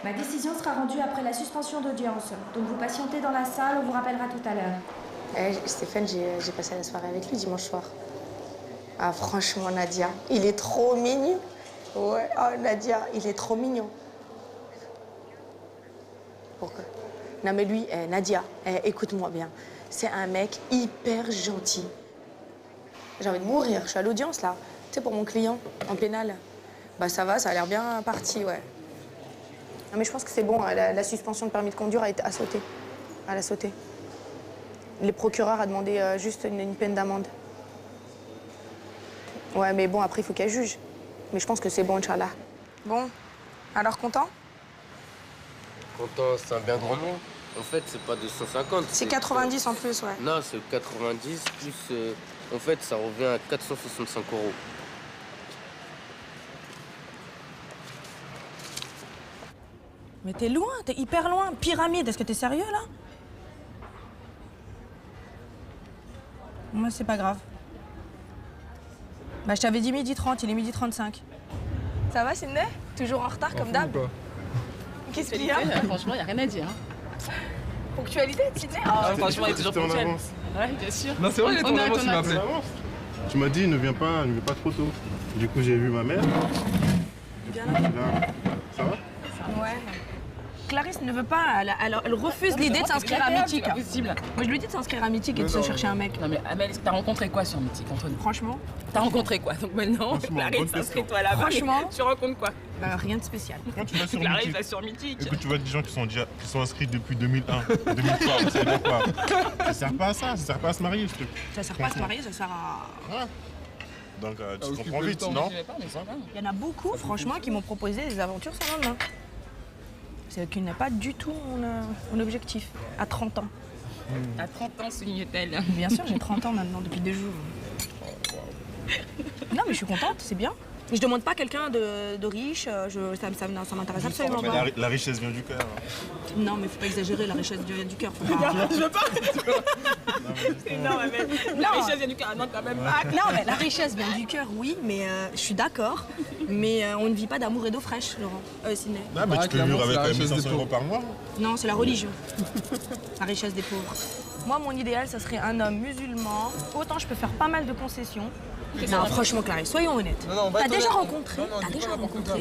Ma décision sera rendue après la suspension d'audience. Donc vous patientez dans la salle, on vous rappellera tout à l'heure. Stéphane, j'ai passé la soirée avec lui dimanche soir. Ah, franchement, Nadia, il est trop mignon. Ouais, oh, Nadia, il est trop mignon. Pourquoi? Non, mais lui, Nadia, écoute-moi bien. C'est un mec hyper gentil. J'ai envie de mourir. Je suis à l'audience, là. Tu sais, pour mon client, en pénal. Bah, ça va, ça a l'air bien parti, ouais. Non, mais je pense que c'est bon. La suspension de permis de conduire a sauté. Elle a sauté. Le procureur a demandé juste une peine d'amende. Ouais, mais bon, après, il faut qu'elle juge. Mais je pense que c'est bon, Inch'Allah. Bon, alors content? Content, c'est un bien grand mot. En fait, c'est pas 250. C'est 90 en plus, ouais. Non, c'est 90 plus... en fait, ça revient à 465 €. Mais t'es loin, t'es hyper loin. Pyramide, est-ce que t'es sérieux, là? Moi, c'est pas grave. Bah, je t'avais dit 12h30, il est 12h35. Ça va, Sydney? Toujours en retard, comme d'hab? Qu'est-ce qu'il y a? Franchement, il n'y a rien à dire. Ponctualité, Sydney? Franchement, il est toujours ponctuel. Ouais, bien sûr. Non, c'est vrai, il était en avance, il m'a appelé. Tu m'as dit, ne viens pas trop tôt. Du coup, j'ai vu ma mère. Viens là. Ça va? Ouais. Clarisse ne veut pas, elle refuse l'idée de s'inscrire à Mythique. C'est possible. Moi, je lui dis de s'inscrire à Mythique et de se chercher un mec. Non mais Amel, t'as rencontré quoi sur Mythique, Antoine? Franchement, T'as rencontré quoi? Donc maintenant, Franchement, bonne Clarisse, question. inscris-toi là-bas. Franchement. Tu rencontres quoi? rien de spécial. Quand tu vas sur Clarisse Mythique, va sur Mythique. écoute, tu vois des gens qui sont inscrits depuis 2001, 2003, ça veut dire quoi? Ça sert pas à ça sert pas à se marier, ce truc. Ça sert pas à se marier, ça sert à... Ouais. Donc, tu te comprends vite, non? Il y en a beaucoup, franchement, qui m'ont proposé des aventures sans lendemain. C'est qu'il n'est pas du tout mon objectif, à 30 ans. À 30 ans, souligne-t-elle. Bien sûr, j'ai 30 ans maintenant, depuis 2 jours. Non, mais je suis contente, c'est bien. Je demande pas quelqu'un de riche, ça m'intéresse absolument pas. La richesse vient du cœur. Non, mais faut pas exagérer, la richesse vient du cœur. Faut pas... Je veux pas. Non, mais la richesse vient du cœur, non, quand même pas. Non, mais la richesse vient du cœur, oui, mais je suis d'accord. Mais on ne vit pas d'amour et d'eau fraîche, Laurent. Sydney. Non, mais tu peux vivre avec 1500 € par mois. Non, c'est la religion. La richesse des pauvres. Moi, mon idéal, ça serait un homme musulman. Autant je peux faire pas mal de concessions. Non, franchement, Clarisse, soyons honnêtes. T'as déjà rencontré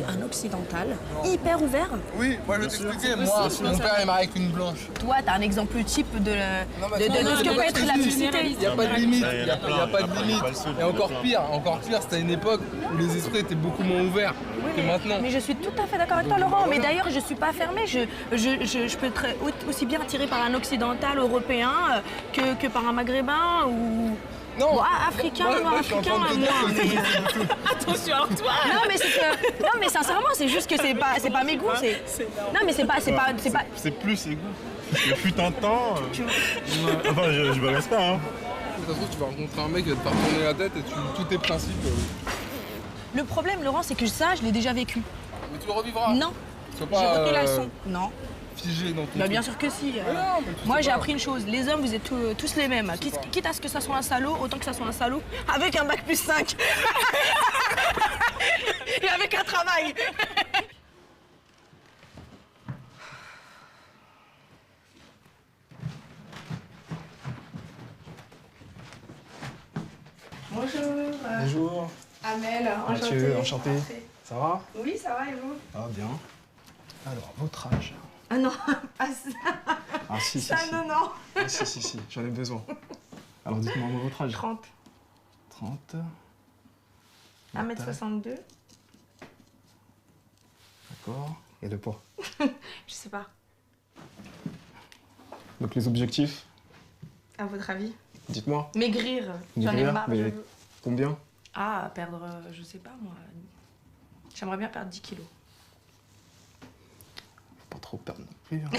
un occidental hyper ouvert? Oui, moi je vais t'expliquer. Moi, mon père est marié avec une blanche. Toi, t'as un exemple type de ce que peut être la mixité. Il n'y a pas de limite. Il n'y a pas de limite. Et encore pire, c'était une époque où les esprits étaient beaucoup moins ouverts que maintenant. Mais je suis tout à fait d'accord avec toi, Laurent. Mais d'ailleurs, je suis pas fermée. Je peux être aussi bien attirée par un occidental européen que par un maghrébin ou... Non, bon, africain, moi, je suis en train de te dire que c'est beaucoup de tout. Attention, alors toi. Non, mais c'est que... Non, mais sincèrement, c'est juste que c'est pas mes goûts. Non, mais c'est pas... C'est plus ses goûts. Il fut un temps. Enfin, je me laisse pas, hein. De toute façon, tu vas rencontrer un mec qui va te faire tourner la tête et tous tes principes. Le problème, Laurent, c'est que ça, je l'ai déjà vécu. Mais tu le revivras. Non. Sois J'ai pas retenu la leçon. Non. figé dans ton Bah truc. bien sûr que si. Mais non, mais tu Moi sais j'ai pas. appris une chose, les hommes vous êtes tous les mêmes. Quitte à ce que ça soit un salaud, autant que ça soit un salaud avec un bac plus 5. Et avec un travail. Bonjour. Bonjour. Amel, enchantée. Mathieu, enchanté. Ça va? Oui, ça va et vous? Ah, bien. Alors, votre âge? Ah non, pas ça. Ah, si, si, Ça, si. non, non. Ah, si, j'en ai besoin. Alors, dites-moi votre âge. 30. 30. 1m62. D'accord. Et le poids? Je sais pas. Donc, les objectifs? À votre avis? Dites-moi. Maigrir. J'en ai Maigrir, marre. mais combien? Ah, perdre, je sais pas moi. J'aimerais bien perdre 10 kilos. Pas trop perdre non plus. Hein.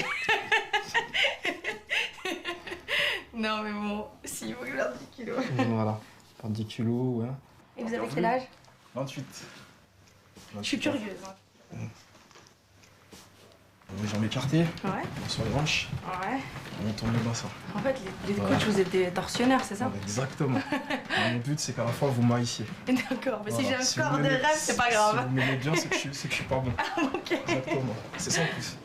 Non mais bon, si vous voulez perdre 10 kilos. Voilà. Perdre 10 kilos, ouais. Et vous avez quel âge? 28. Je suis curieuse. Les jambes écartées. Ouais. Sur les hanches. Ouais. On tourne le bassin. En fait, les coachs, vous êtes des tortionnaires, c'est ça? Exactement. Mon but, c'est qu'à la fois, vous maïssiez. D'accord, mais si j'ai un Si corps vous de m'aimez- rêve, c'est pas grave. Si vous m'aimez bien, c'est que je suis pas bon. Ok. Exactement. C'est ça en plus.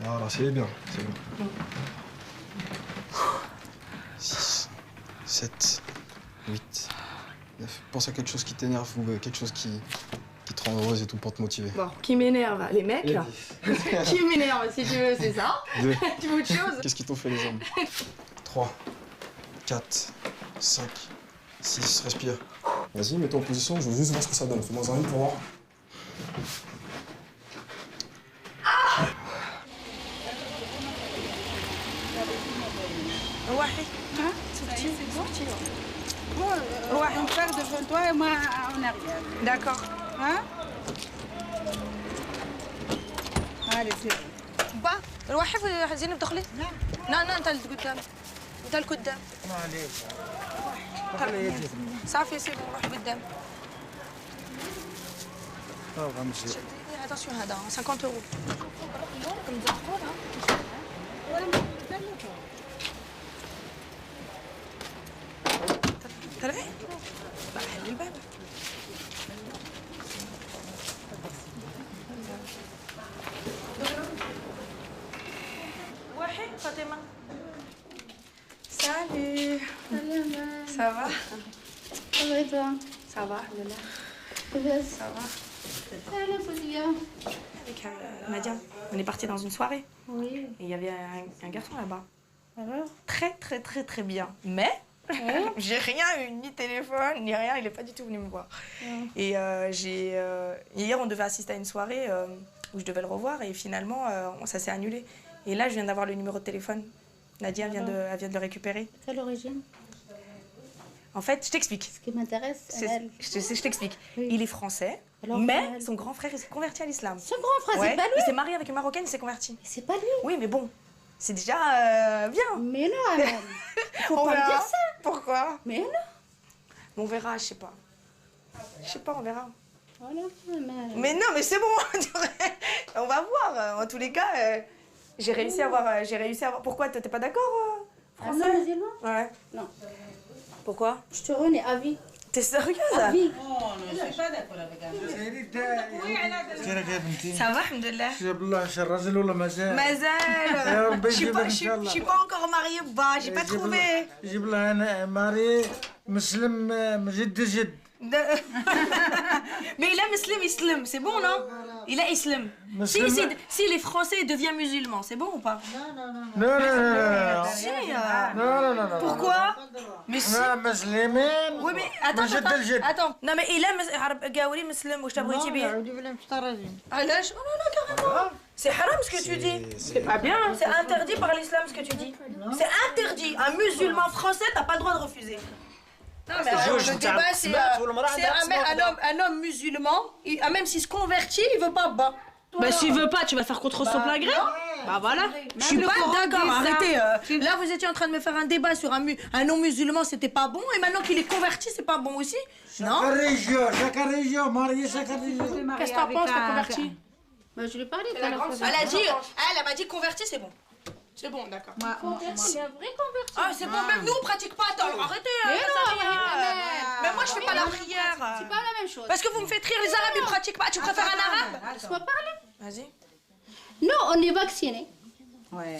Voilà, c'est bien. C'est bon. 6, 7, 8, 9. Pense à quelque chose qui t'énerve ou quelque chose qui te rend heureuse et tout pour te motiver. Bon, qui m'énerve? Les mecs, là. Qui m'énerve, si tu veux, c'est ça? 2. Tu veux autre chose? Qu'est-ce qui t'ont fait les jambes? 3, 4, 5, 6. Respire. Vas-y, mets-toi en position. Je veux juste voir ce que ça donne. Fais-moi un rythme pour voir. On part devant toi et moi en arrière. D'accord. Hein? Allez, c'est bon. با الواحد زينب دخلي؟ لا لا انت اللي قدام. انت اللي قدام. ما عليك. صافي سيبو روح قدام. غنمشي. Attention هذا 50 €. طلعي؟ حلي الباب. واحد فاطمة. Salut. Ça va? Ça va et toi? Ça va, alhamdoulilah. Ça va. Salut, Foulia. Avec Nadia, on est parti dans une soirée. Oui. Et il y avait un garçon là-bas. Alors? Très bien. Mais j'ai rien eu, ni téléphone, ni rien, il est pas du tout venu me voir. Et hier, on devait assister à une soirée où je devais le revoir et finalement, ça s'est annulé. Et là, je viens d'avoir le numéro de téléphone. Nadia elle vient de le récupérer. Quelle origine? En fait, je t'explique. Ce qui m'intéresse, elle. Je t'explique. Oui. Il est français, Alors, mais elle- son grand frère, il s'est converti à l'islam. Son grand frère, Ouais, c'est pas lui? il s'est marié avec une Marocaine, il s'est converti. C'est pas lui? Oui, mais bon, c'est déjà bien. Mais non, Amel. Faut On pas me verra. dire ça. Pourquoi? Mais non. On verra, je sais pas. Je sais pas, on verra. Voilà, Amel. Mais non, mais c'est bon. On va voir. En tous les cas, j'ai réussi à voir. Pourquoi t'es pas d'accord, Un français? homme musulman? Ouais. Non. Pourquoi? Je te renie à vie. T'es sérieuse? À vie. Je suis pas d'accord avec elle. كيفك يا بنتي؟ Ça va, alhamdoulilah. جاب الله شي الراجل ولا مازال؟ Mazel. يا ربي Je suis يجيبك pas, ان شاء الله. je suis pas encore mariée, bah, j'ai pas يجيب trouvé. الله- يجيب الله انا ماري مسلم من جد جد. Mais il est musulman, c'est bon, non? Il est islam. Si les Français deviennent musulmans, c'est bon ou pas? لا لا لا لا. Si, لا لا لا. pourquoi? Mais si. احنا مسلمين Oui, mais من جد الجد. attends. Non, mais il est قاوري مسلم واش تبغيتي بيه؟ علاش؟ Oh non, non, carrément. C'est haram ce que tu dis. C'est pas bien. C'est interdit par l'islam ce que tu dis. C'est interdit. Un musulman français, t'as pas le droit de refuser. Non, mais le débat, c'est un homme musulman, même s'il se convertit, il veut pas bas. Bah s'il veut pas, tu vas faire contre son plein gré. Bah voilà. Je suis pas d'accord, arrêtez. Là, vous étiez en train de me faire un débat sur un non-musulman, c'était pas bon, et maintenant qu'il est converti, c'est pas bon aussi. Non? chaque région, marié chaque région. Qu'est-ce que t'en penses, t'as converti? Bah, je lui ai parlé tout à l'heure. Elle m'a dit converti, c'est bon. C'est bon, d'accord. Converti, un vrai converti. Ah, c'est bon, même nous, on pratique pas. Attends, arrêtez. Mais moi, je fais pas la prière. C'est pas la même chose. Parce que vous me faites rire, les Arabes, ils pratiquent pas. Tu préfères un arabe? Laisse-moi parler. Vas-y. Nous, on est vaccinés.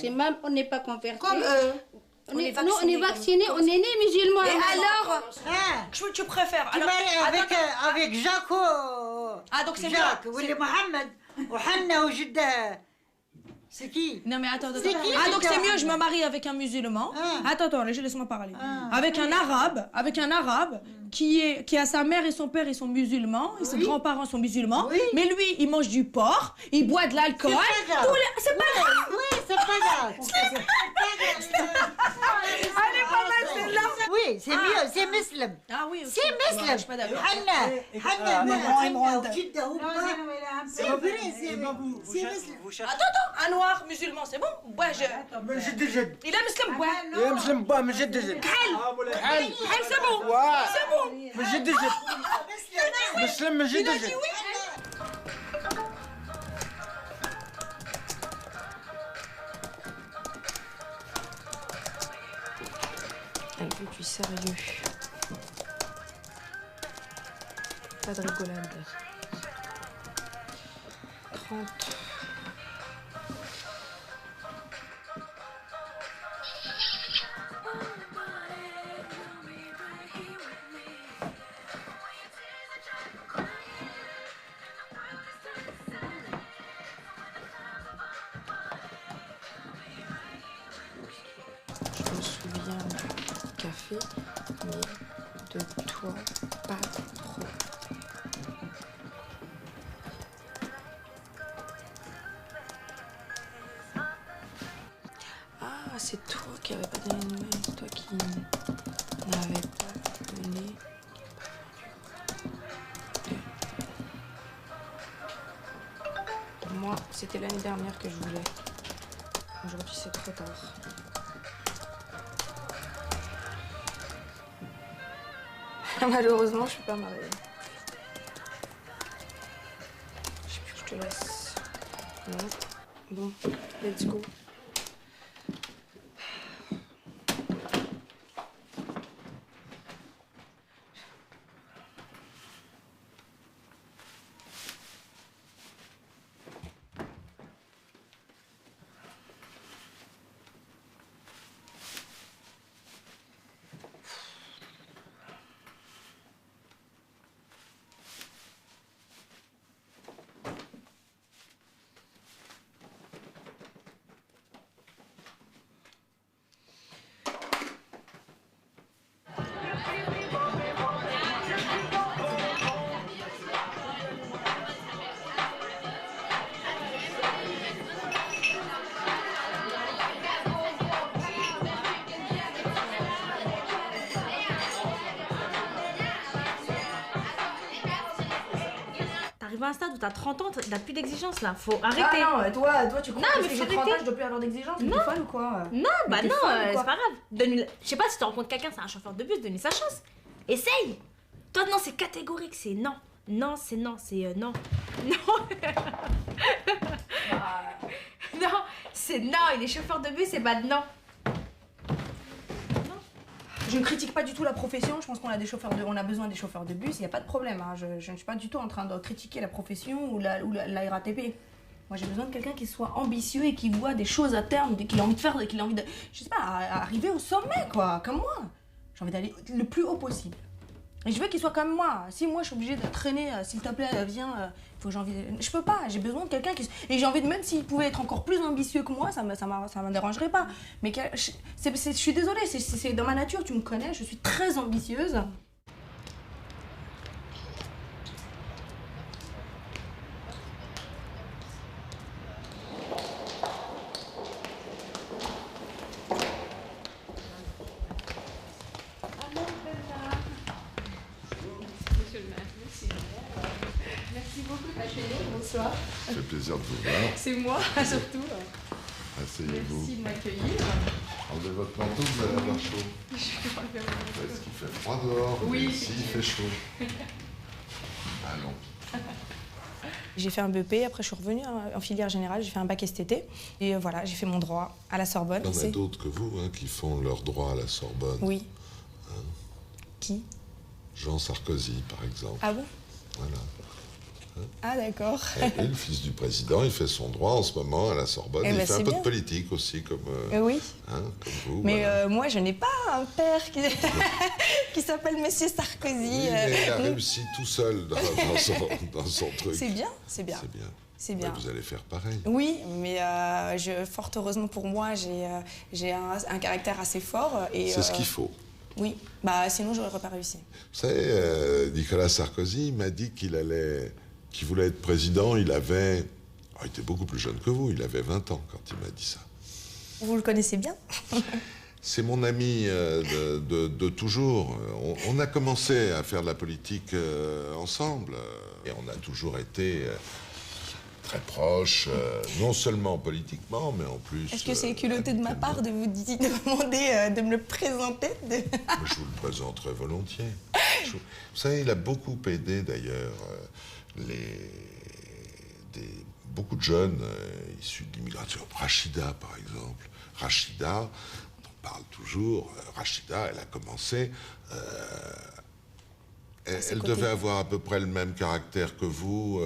C'est même, on n'est pas convertis. Comme eux. Nous, on est vaccinés, on est nés musulmans. Et alors? Tu préfères? avec Jacques. Ah, donc c'est Jacques, bien. Willy Mohamed, وحنا وجدة. C'est qui? Non mais attends, C'est qui, ah donc c'est Jacques? mieux, je me marie avec un musulman. Attends, laisse-moi parler. Avec un arabe qui a sa mère et son père, ils sont musulmans, et ses grands-parents sont musulmans. Mais lui, il mange du porc, il boit de l'alcool. C'est pas grave. Oui, c'est pas grave. Elle est pas mal celle-là. Oui, c'est mieux, c'est musulman. Ah oui, c'est musulman. Je suis pas d'accord. C'est vrai, c'est musulman. Attends, un noir musulman, c'est bon? Ouais, من جد جد. il est musulman, ouais. يا مسلم با من جد جد. Hey, c'est bon. C'est bon. من جد جد. مسلم من جد جد. es sérieux? Pas de rigolade. 30. Je me souviens du café, mais de toi, pas trop. Ah, c'est toi qui n'avais pas donné de nouvelles, c'est toi qui n'avais pas donné. Moi, c'était l'année dernière que je voulais. Aujourd'hui, c'est trop tard. Malheureusement, je suis pas mariée. Je sais plus que je te laisse. Non. Bon, let's go. T'arrives à un stade où t'as 30 ans, t'as plus d'exigence là, faut arrêter. Ah non, toi tu crois Non, que mais parce que faut j'ai 30 ans, arrêter. je dois plus avoir d'exigence, Non. t'es folle ou quoi? Non, bah t'es non, folle ou quoi c'est pas grave. Donne-lui je sais pas, si tu rencontres quelqu'un, c'est un chauffeur de bus, donne-lui sa chance. Essaye. Toi, non, c'est catégorique, c'est non. Non, c'est non, c'est non. Non. Non, c'est non, il est chauffeur de bus, c'est pas de non. Je ne critique pas du tout la profession, je pense qu'on a des chauffeurs on a besoin des chauffeurs de bus, il n'y a pas de problème. Hein. Je ne suis pas du tout en train de critiquer la profession ou la RATP. Moi j'ai besoin de quelqu'un qui soit ambitieux et qui voit des choses à terme, qu'il a envie de faire, qu'il a envie de, je sais pas, arriver au sommet quoi, comme moi. J'ai envie d'aller le plus haut possible. Et je veux qu'il soit comme moi. Si moi je suis obligée de traîner, s'il te plaît, viens, faut que j'ai envie de... Je peux pas, j'ai besoin de quelqu'un qui... Et j'ai envie de, même s'il pouvait être encore plus ambitieux que moi, ça me dérangerait pas. Mais je suis désolée, c'est dans ma nature, tu me connais, je suis très ambitieuse. Bonsoir. Ça fait plaisir de vous voir. C'est moi, surtout. Asseyez-vous. Merci de m'accueillir. Enlevez votre manteau, vous allez avoir chaud. Je vais enlever mon manteau. Est-ce qu'il fait froid dehors? Oui. Ici, il fait chaud. Allons. J'ai fait un BEP, après je suis revenue en filière générale, j'ai fait un bac STT. Et voilà, j'ai fait mon droit à la Sorbonne. Il y en a d'autres que vous qui font leur droit à la Sorbonne. Oui. Hein? Qui? Jean Sarkozy, par exemple. Ah bon? Voilà. Ah d'accord. Et le fils du président, il fait son droit en ce moment à la Sorbonne. Il fait un peu de politique aussi, comme, oui. Comme vous. Mais voilà. moi, je n'ai pas un père qui s'appelle Monsieur Sarkozy. Oui, mais il a réussi tout seul dans son truc. C'est bien, c'est bien. C'est bien. C'est bien. Mais vous allez faire pareil. Oui, mais fort heureusement pour moi, j'ai un caractère assez fort. C'est ce qu'il faut. Oui, bah sinon j'aurais pas réussi. Vous savez, Nicolas Sarkozy m'a dit qu'il voulait être président. Il était beaucoup plus jeune que vous, il avait 20 ans quand il m'a dit ça. Vous le connaissez bien? C'est mon ami de toujours. On a commencé à faire de la politique ensemble. Et on a toujours été très proches, non seulement politiquement, mais en plus... Est-ce que c'est culotté de ma part de vous demander de me le présenter Je vous le présenterai volontiers. Vous savez, il a beaucoup aidé d'ailleurs beaucoup de jeunes issus de l'immigration. Rachida, par exemple. Rachida, parle toujours. Rachida, elle a commencé... elle devait avoir à peu près le même caractère que vous.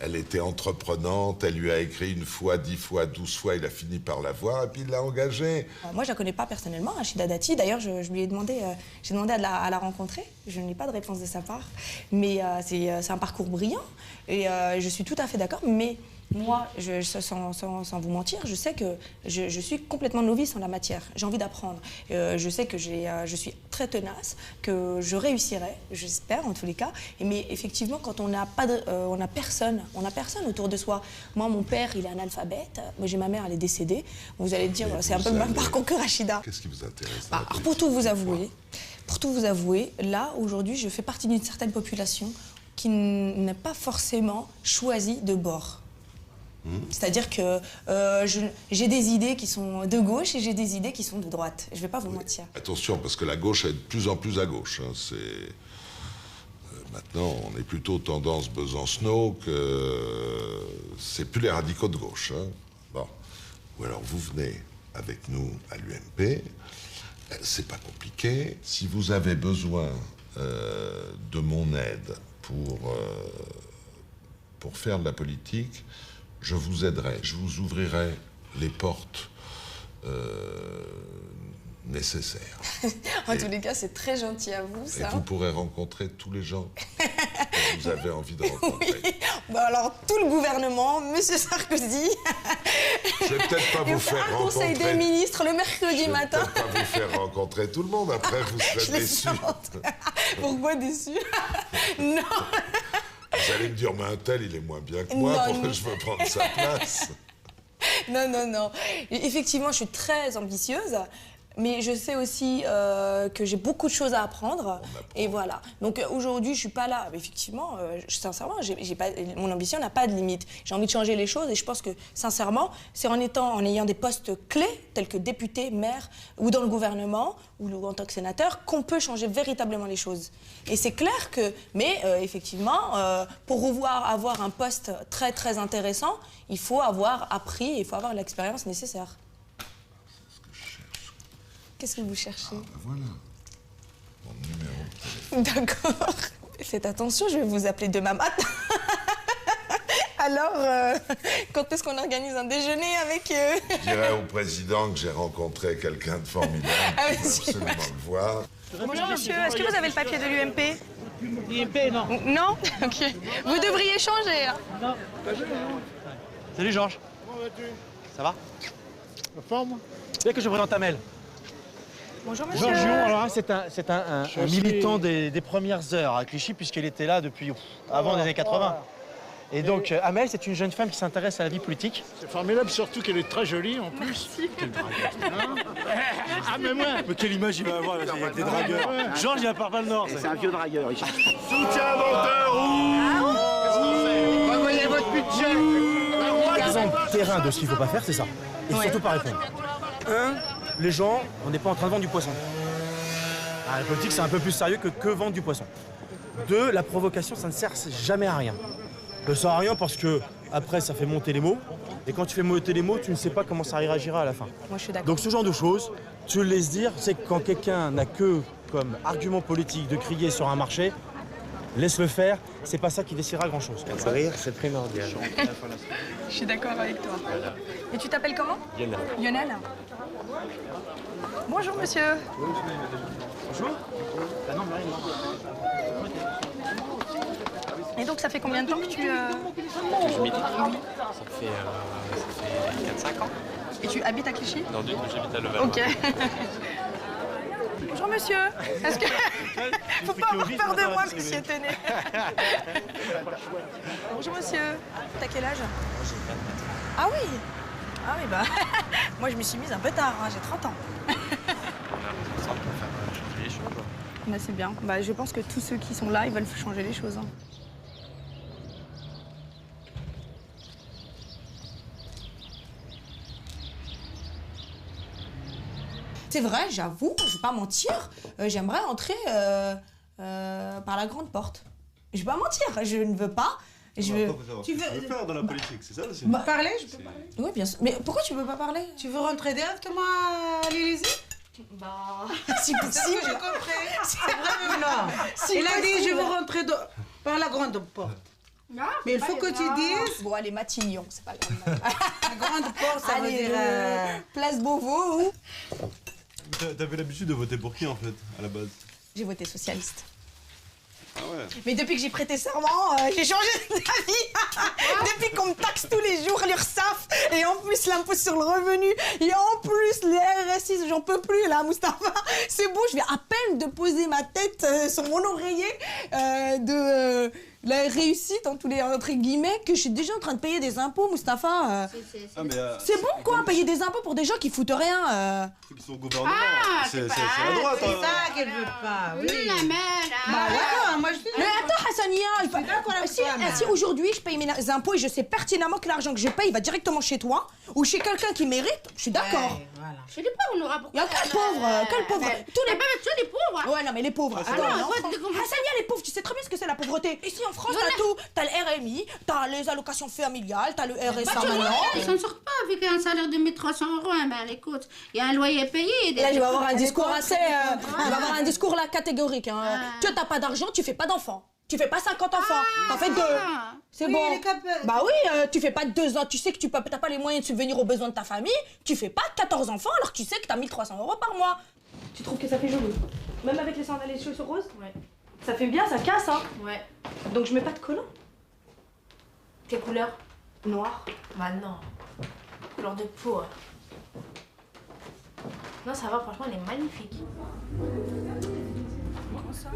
Elle était entreprenante, elle lui a écrit 1 fois, 10 fois, 12 fois, il a fini par la voir et puis il l'a engagée. Moi, je la connais pas personnellement, Rachida Dati. D'ailleurs, je lui ai demandé, j'ai demandé à la rencontrer. Je n'ai pas de réponse de sa part. Mais c'est un parcours brillant et je suis tout à fait d'accord. Mais moi, sans vous mentir, je sais que je suis complètement novice en la matière. J'ai envie d'apprendre. Je sais que je suis très tenace, que je réussirai, j'espère en tous les cas. Mais effectivement, quand on n'a personne autour de soi. Moi, mon père, il est analphabète. Moi, j'ai ma mère, elle est décédée. Vous allez dire, c'est un peu le même parcours que Rachida. Qu'est-ce qui vous intéresse? Pour tout vous avouer, là, aujourd'hui, je fais partie d'une certaine population qui n'a pas forcément choisi de bord. C'est-à-dire que j'ai des idées qui sont de gauche et j'ai des idées qui sont de droite. Je ne vais pas vous mentir. Attention, parce que la gauche est de plus en plus à gauche. Hein. Maintenant, on est plutôt tendance Besancenot que c'est plus les radicaux de gauche. Hein. Bon. Ou alors vous venez avec nous à l'UMP. C'est pas compliqué. Si vous avez besoin de mon aide pour faire de la politique, je vous aiderai, je vous ouvrirai les portes nécessaires. En tous les cas, c'est très gentil à vous, ça. Et vous pourrez rencontrer tous les gens que vous avez envie de rencontrer. Oui. Bah alors, tout le gouvernement, Monsieur Sarkozy. Je vais peut-être pas vous faire un conseil des ministres le mercredi matin. Je vais peut-être pas vous faire rencontrer tout le monde, après vous serez déçus. Pourquoi déçus? Non. Vous allez me dire, mais un tel, il est moins bien que moi, pourquoi je veux prendre sa place? Non. Effectivement, je suis très ambitieuse, mais je sais aussi que j'ai beaucoup de choses à apprendre. Et voilà. Donc aujourd'hui, je suis pas là. Effectivement, sincèrement, mon ambition n'a pas de limite. J'ai envie de changer les choses et je pense que, sincèrement, c'est en ayant des postes clés, tels que député, maire, ou dans le gouvernement, ou en tant que sénateur, qu'on peut changer véritablement les choses. Et c'est clair que, mais effectivement, pour avoir un poste très très intéressant, il faut avoir appris, il faut avoir l'expérience nécessaire. Qu'est-ce que vous cherchez? Voilà, mon numéro de téléphone. D'accord. Faites attention, je vais vous appeler demain matin. Alors, quand est-ce qu'on organise un déjeuner avec eux? Je dirais au président que j'ai rencontré quelqu'un de formidable. Il faut absolument le voir. Bonjour monsieur, est-ce que vous avez le papier de l'UMP? L'UMP, non. Non? Ok. Vous devriez changer. Non. Salut Georges. Comment vas-tu? Ça va? La forme? C'est bien que je présente Amel. Bonjour monsieur. Georges Gion, alors c'est un militant des premières heures à Clichy, puisqu'elle était là depuis avant les années 80. Et donc, Amel, c'est une jeune femme qui s'intéresse à la vie politique. C'est formidable, surtout qu'elle est très jolie en plus. Merci. Quel dragueur. Ah, mais moi. Mais quelle image il va avoir avec des dragueurs. Georges, il va par le Nord. C'est un vieux dragueur. Soutien moteur Envoyez votre budget. Exemple terrain de ce qu'il ne faut pas faire, c'est ça. Et surtout pas répondre. Les gens, on n'est pas en train de vendre du poisson. La politique, c'est un peu plus sérieux que vendre du poisson. 2, la provocation, ça ne sert jamais à rien. Ça ne sert à rien parce que après, ça fait monter les mots. Et quand tu fais monter les mots, tu ne sais pas comment ça réagira à la fin. Moi, je suis d'accord. Donc ce genre de choses, tu le laisses dire, c'est que quand quelqu'un n'a que comme argument politique de crier sur un marché, laisse-le faire, c'est pas ça qui décidera grand-chose. Rire, c'est primordial. Je suis d'accord avec toi. Et tu t'appelles comment? Lionel. Lionel. Bonjour monsieur. Bonjour. Et donc ça fait combien de temps que tu... Je milite. Ça fait 4-5 ans. Et tu habites à Clichy? Non, du tout, j'habite à Levallois. Ok. Bonjour monsieur. Est-ce que... Faut pas avoir peur de moi, monsieur Téné. Bonjour monsieur. T'as quel âge? J'ai 24. Ah oui. Ah oui, bah... Moi je me suis mise un peu tard, hein, j'ai 30 ans. On a ensemble pour faire changer les choses. Bah, c'est bien. Bah, je pense que tous ceux qui sont là, ils veulent changer les choses. Hein. C'est vrai, j'avoue, je vais pas mentir, j'aimerais entrer par la grande porte. Je vais pas mentir, je ne veux pas Je veux... Tu veux faire dans la politique, c'est ça aussi? Parler, je peux parler. Oui, bien sûr. Mais pourquoi tu veux pas parler? Tu veux rentrer directement à l'Élysée? Bah... Si possible. J'ai compris. C'est vrai ou non? Il a dit je veux rentrer par la grande porte. Non, mais il faut que tu dises... Bon, allez, Matignon, c'est pas grave. La grande porte, ça veut dire... Place Beauvau ou... T'avais l'habitude de voter pour qui, en fait, à la base? J'ai voté socialiste. Ah ouais. Mais depuis que j'ai prêté serment, j'ai changé d'avis. Depuis qu'on me taxe tous les jours l'URSSAF et en plus l'impôt sur le revenu et en plus les RSI, j'en peux plus là, Mustapha. C'est bon, je viens à peine de poser ma tête sur mon oreiller de la réussite entre guillemets que je suis déjà en train de payer des impôts, Mustapha. C'est bon quoi, payer des impôts pour des gens qui foutent rien. Ceux qui sont au gouvernement, c'est la droite. C'est ça qu'elle veut pas. Oui, la mère. Bah ouais, moi je dis. Mais attends, Hassania, si aujourd'hui je paye mes impôts et je sais pertinemment que l'argent que je paye va directement chez toi ou chez quelqu'un qui mérite, je suis d'accord. Voilà. Chez les pauvres, on aura beaucoup. Il y a quel pauvre, Tous les pauvres, les pauvres. Ouais, non, mais les pauvres. Hassania, les pauvres, tu sais très bien ce que c'est la pauvreté. Ici en France, t'as tout. T'as le RMI, t'as les allocations familiales, t'as le RSA maintenant. Ils s'en sortent pas avec un salaire de 1 300 €. Ben écoute, il y a un loyer payé. Là, je vais avoir un discours assez. Je vais avoir un discours là catégorique. Tu t'as pas d'argent, tu fais pas d'enfants. Tu fais pas 50 enfants, t'en fais 2. C'est oui, bon. Bah oui, tu fais pas 2 ans. Tu sais que t'as pas les moyens de subvenir aux besoins de ta famille. Tu fais pas 14 enfants alors que tu sais que t'as 1 300 € par mois. Tu trouves que ça fait joli? Même avec les sandales et les chaussures roses? Ouais. Ça fait bien, ça casse, hein? Ouais. Donc je mets pas de collant. Quelle couleur? Noir. Bah non. Couleur de peau. Non, ça va, franchement, elle est magnifique. Comment ça?